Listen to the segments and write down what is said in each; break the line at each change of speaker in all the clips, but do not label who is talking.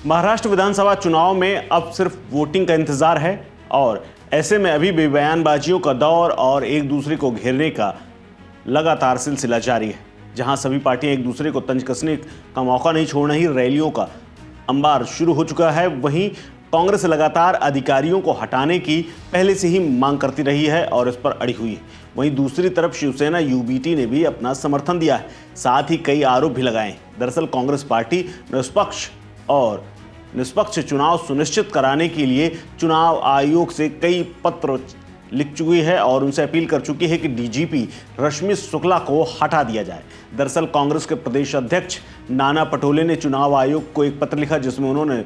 महाराष्ट्र विधानसभा चुनाव में अब सिर्फ वोटिंग का इंतजार है और ऐसे में अभी भी बयानबाजियों का दौर और एक दूसरे को घेरने का लगातार सिलसिला जारी है। जहां सभी पार्टियां एक दूसरे को तंज कसने का मौका नहीं छोड़ रही, रैलियों का अंबार शुरू हो चुका है। वहीं कांग्रेस लगातार अधिकारियों को हटाने की पहले से ही मांग करती रही है और इस पर अड़ी हुई है। वहीं दूसरी तरफ शिवसेना यूबीटी ने भी अपना समर्थन दिया है, साथ ही कई आरोप भी लगाए। दरअसल कांग्रेस पार्टी निष्पक्ष चुनाव सुनिश्चित कराने के लिए चुनाव आयोग से कई पत्र लिख चुकी है और उनसे अपील कर चुकी है कि डीजीपी रश्मि शुक्ला को हटा दिया जाए। दरअसल कांग्रेस के प्रदेश अध्यक्ष नाना पटोले ने चुनाव आयोग को एक पत्र लिखा जिसमें उन्होंने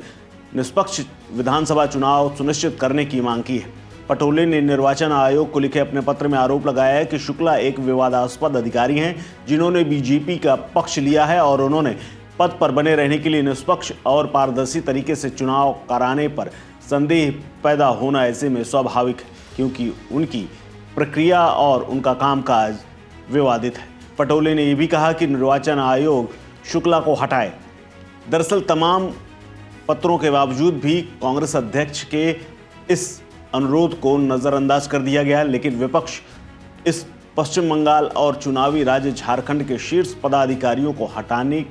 निष्पक्ष विधानसभा चुनाव सुनिश्चित करने की मांग की है। पटोले ने निर्वाचन आयोग को लिखे अपने पत्र में आरोप लगाया है कि शुक्ला एक विवादास्पद अधिकारी हैं जिन्होंने बीजेपी का पक्ष लिया है और उन्होंने पद पर बने रहने के लिए निष्पक्ष और पारदर्शी तरीके से चुनाव कराने पर संदेह पैदा होना ऐसे में स्वाभाविक है, क्योंकि उनकी प्रक्रिया और उनका कामकाज विवादित है। पटोले ने यह भी कहा कि निर्वाचन आयोग शुक्ला को हटाए। दरअसल तमाम पत्रों के बावजूद भी कांग्रेस अध्यक्ष के इस अनुरोध को नजरअंदाज कर दिया गया, लेकिन विपक्ष इस पश्चिम बंगाल और चुनावी राज्य झारखंड के शीर्ष पदाधिकारियों को हटाने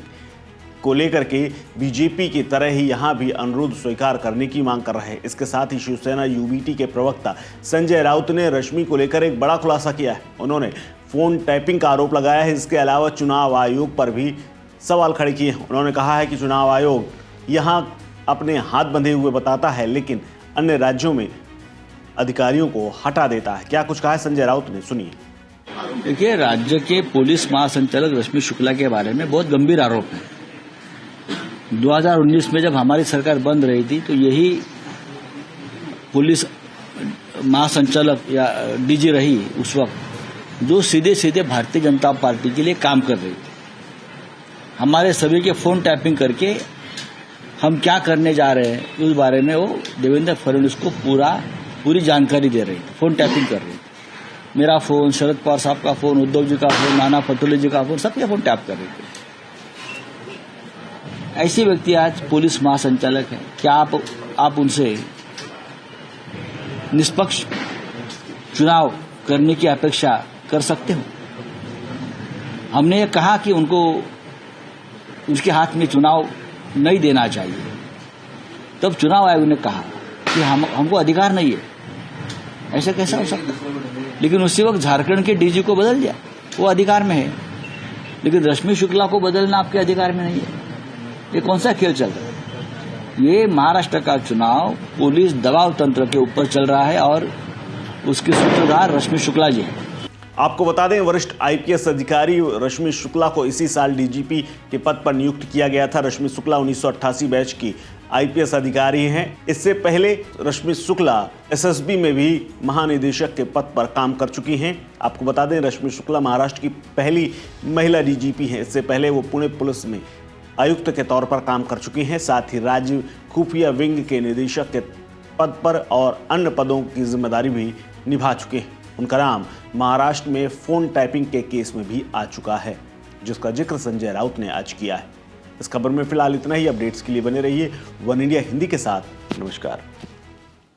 को लेकर के बीजेपी की तरह ही यहां भी अनुरोध स्वीकार करने की मांग कर रहे हैं। इसके साथ ही शिवसेना यूबीटी के प्रवक्ता संजय राउत ने रश्मि को लेकर एक बड़ा खुलासा किया है। उन्होंने फोन टैपिंग का आरोप लगाया है। इसके अलावा चुनाव आयोग पर भी सवाल खड़े किए हैं। उन्होंने कहा है कि चुनाव आयोग यहाँ अपने हाथ बंधे हुए बताता है, लेकिन अन्य राज्यों में अधिकारियों को हटा देता है। क्या कुछ कहा है संजय राउत ने, सुनिए।
देखिए, राज्य के पुलिस महासंचालक रश्मि शुक्ला के बारे में बहुत गंभीर आरोप है। 2019 में जब हमारी सरकार बंद रही थी तो यही पुलिस महासंचालक या डीजी रही उस वक्त, जो सीधे सीधे भारतीय जनता पार्टी के लिए काम कर रही थी। हमारे सभी के फोन टैपिंग करके हम क्या करने जा रहे हैं उस बारे में वो देवेंद्र फडणवीस को पूरी जानकारी दे रही थी, फोन टैपिंग कर रही थी। मेरा फोन, शरद पवार साहब का फोन, उद्धव जी का फोन, नाना पटोले जी का फोन, सबके फोन टैप कर रही थी। ऐसे व्यक्ति आज पुलिस महासंचालक हैं। क्या आप उनसे निष्पक्ष चुनाव करने की अपेक्षा कर सकते हो? हमने ये कहा कि उनको उसके हाथ में चुनाव नहीं देना चाहिए। तब चुनाव आयोग ने कहा कि हमको अधिकार नहीं है। ऐसा कैसा हो सकता? लेकिन उसी वक्त झारखंड के डीजी को बदल दिया, वो अधिकार में है, लेकिन रश्मि शुक्ला को बदलना आपके अधिकार में नहीं है। ये कौन सा खेल चल रहा है? ये महाराष्ट्र का चुनाव पुलिस दबाव तंत्र के ऊपर चल रहा है और उसके सूत्रधार रश्मि शुक्ला जी हैं।
आपको बता दें, वरिष्ठ आईपीएस अधिकारी रश्मि शुक्ला को इसी साल डीजीपी के पद पर नियुक्त किया गया था। रश्मि शुक्ला 1988 बैच की आईपीएस अधिकारी हैं। इससे पहले रश्मि शुक्ला एसएसबी में भी महानिदेशक के पद पर काम कर चुकी हैं। आपको बता दें, रश्मि शुक्ला महाराष्ट्र की पहली महिला डीजीपी हैं। इससे पहले वो पुणे पुलिस में आयुक्त के तौर पर काम कर चुकी हैं। साथ ही राज्य खुफिया विंग के निदेशक के पद पर और अन्य पदों की जिम्मेदारी भी निभा चुके हैं। उनका नाम महाराष्ट्र में फोन टैपिंग के केस में भी आ चुका है, जिसका जिक्र संजय राउत ने आज किया है। इस खबर में फिलहाल इतना ही। अपडेट्स के लिए बने रहिए वन इंडिया हिंदी के साथ। नमस्कार।